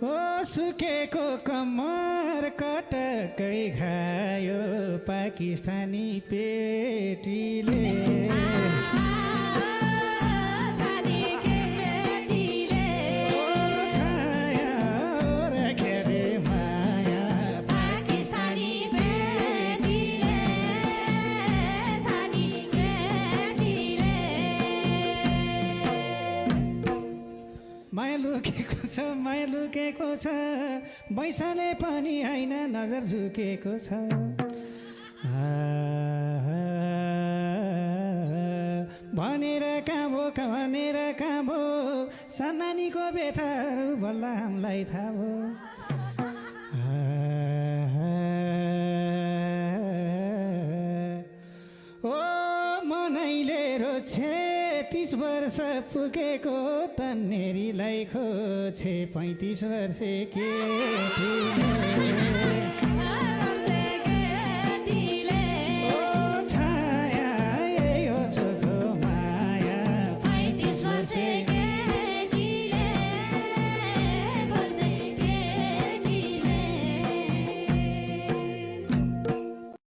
ओ सुकेको कम्मर कटकै खायो पाकिस्तानी पेटीले माया लुकेको छ बैसाले पनि होइन नजर झुकेको छ भनेर कहाँ भो सन्नानीको बेथाहरू बल्ल हामीलाई थाहा भो ओ मनैले रोछे 30 वर्ष पुगेको तन्नेरीलाई खोजे 35 वर्ष के